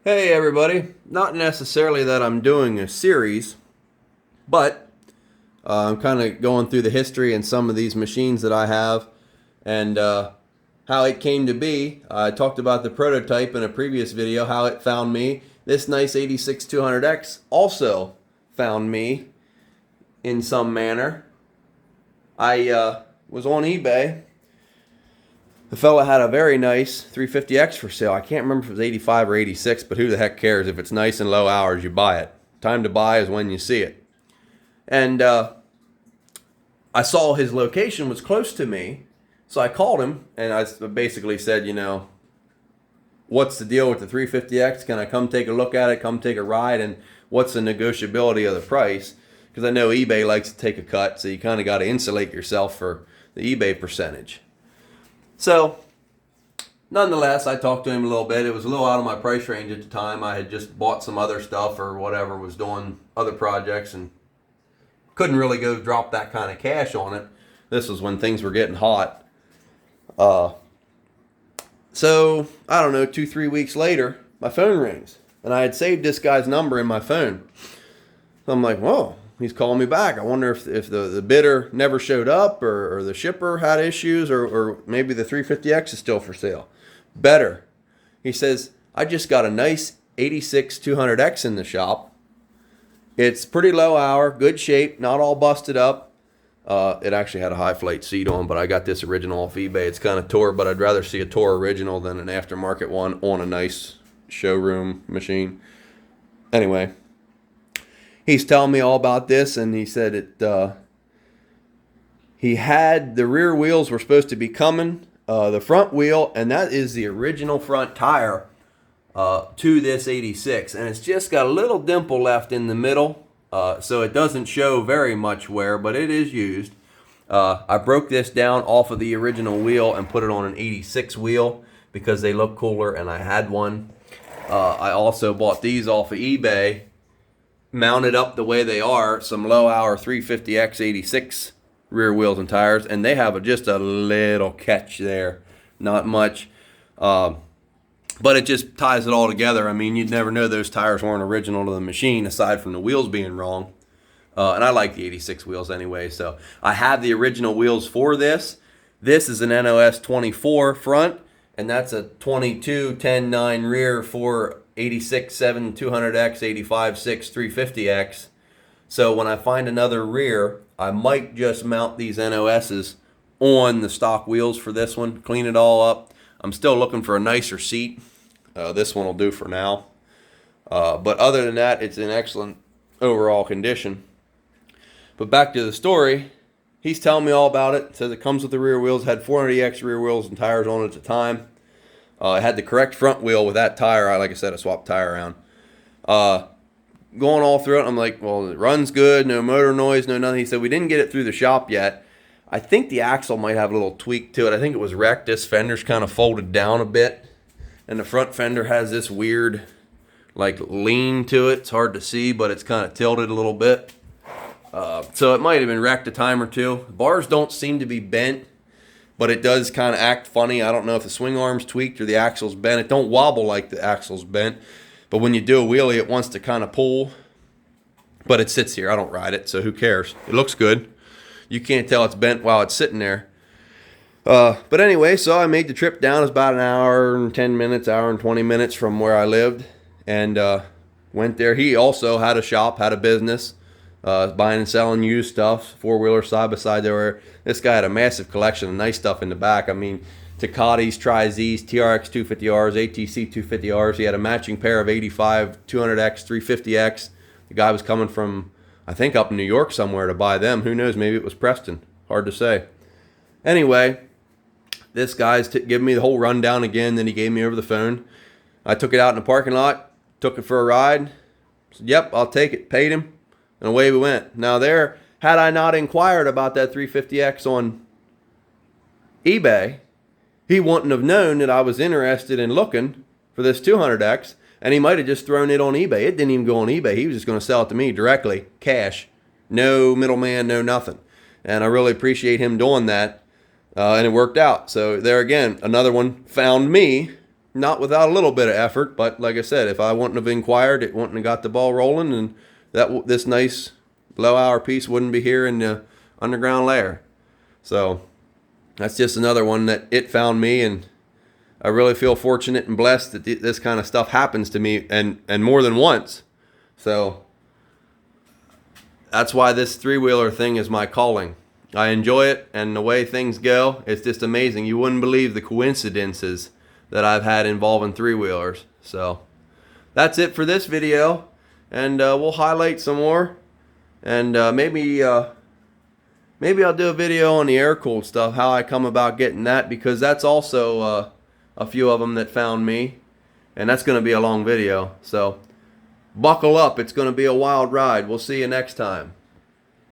Hey everybody, not necessarily that I'm doing a series, but I'm kind of going through the history and some of these machines that I have and how it came to be. I talked about the prototype in a previous video, how it found me. This nice 86200X also found me in some manner. I was on eBay. The fella had a very nice 350X for sale. I can't remember if it was 85 or 86, but who the heck cares? If it's nice and low hours, you buy it. Time to buy is when you see it. And I saw his location was close to me, so I called him and I basically said, what's the deal with the 350X? Can I come take a look at it, come take a ride, and what's the negotiability of the price? Because I know eBay likes to take a cut, so you kind of got to insulate yourself for the eBay percentage. So, nonetheless, I talked to him a little bit. It was a little out of my price range at the time. I had just bought some other stuff or whatever, was doing other projects, and couldn't really go drop that kind of cash on it. This was when things were getting hot. So, I don't know, 2-3 weeks later, my phone rings. And I had saved this guy's number in my phone. So I'm like, whoa, he's calling me back. I wonder if the bidder never showed up or the shipper had issues or maybe the 350X is still for sale. Better. He says, I just got a nice 86 200X in the shop. It's pretty low hour, good shape, not all busted up. It actually had a high flight seat on, but I got this original off eBay. It's kind of tore, but I'd rather see a tore original than an aftermarket one on a nice showroom machine. Anyway, he's telling me all about this, and he said he had the rear wheels were supposed to be coming, the front wheel, and that is the original front tire to this 86, and it's just got a little dimple left in the middle, so it doesn't show very much wear, but it is used. I broke this down off of the original wheel and put it on an 86 wheel because they look cooler, and I had one. I also bought these off of eBay, mounted up the way they are, some low hour 350X 86 rear wheels and tires, and they have just a little catch there, not much, but it just ties it all together. I mean, you'd never know those tires weren't original to the machine aside from the wheels being wrong, and I like the 86 wheels anyway, so I have the original wheels for this. This is an NOS 24 front, and that's a 22 10 9 rear for 86 7 200X 85 6 350X. So when I find another rear, I might just mount these NOSs on the stock wheels for this one, clean it all up. I'm still looking for a nicer seat. This one will do for now. But other than that, it's in excellent overall condition. But back to the story, he's telling me all about it. Says it comes with the rear wheels, had 400EX rear wheels and tires on it at the time. I had the correct front wheel with that tire. Like I said, I swapped tire around. Going all through it, I'm like, well, it runs good, no motor noise, no nothing. He said, we didn't get it through the shop yet. I think the axle might have a little tweak to it. I think it was wrecked. This fender's kind of folded down a bit. And the front fender has this weird, like, lean to it. It's hard to see, but it's kind of tilted a little bit. So it might have been wrecked a time or two. Bars don't seem to be bent, but it does kind of act funny. I don't know if the swing arm's tweaked or the axle's bent. It don't wobble like the axle's bent, but when you do a wheelie, it wants to kind of pull. But it sits here. I don't ride it, so who cares? It looks good. You can't tell it's bent while it's sitting there. But anyway, so I made the trip down. It was about an hour and 10 minutes, hour and 20 minutes from where I lived, and went there. He also had a shop, had a business. Buying and selling used stuff, four-wheeler side by side. This guy had a massive collection of nice stuff in the back. I mean, Takatis, Tri-Zs, TRX 250Rs, ATC 250Rs. He had a matching pair of 85 200X, 350X. The guy was coming from, I think, up in New York somewhere to buy them. Who knows? Maybe it was Preston. Hard to say. Anyway, this guy's giving me the whole rundown again. Then he gave me over the phone. I took it out in the parking lot, took it for a ride. Said, yep, I'll take it. Paid him. And away we went. Now there, had I not inquired about that 350X on eBay, he wouldn't have known that I was interested in looking for this 200X, and he might have just thrown it on eBay. It didn't even go on eBay. He was just going to sell it to me directly, cash. No middleman, no nothing. And I really appreciate him doing that, and it worked out. So there again, another one found me not without a little bit of effort, but like I said, if I wouldn't have inquired, it wouldn't have got the ball rolling, and this nice low hour piece wouldn't be here in the underground lair. So that's just another one that it found me, and I really feel fortunate and blessed that this kind of stuff happens to me, and more than once. So that's why this three-wheeler thing is my calling. I enjoy it, and the way things go, it's just amazing. You wouldn't believe the coincidences that I've had involving three-wheelers. So that's it for this video, and we'll highlight some more, and maybe I'll do a video on the air-cooled stuff, how I come about getting that, because that's also a few of them that found me, and that's going to be a long video. So buckle up, it's going to be a wild ride. We'll see you next time.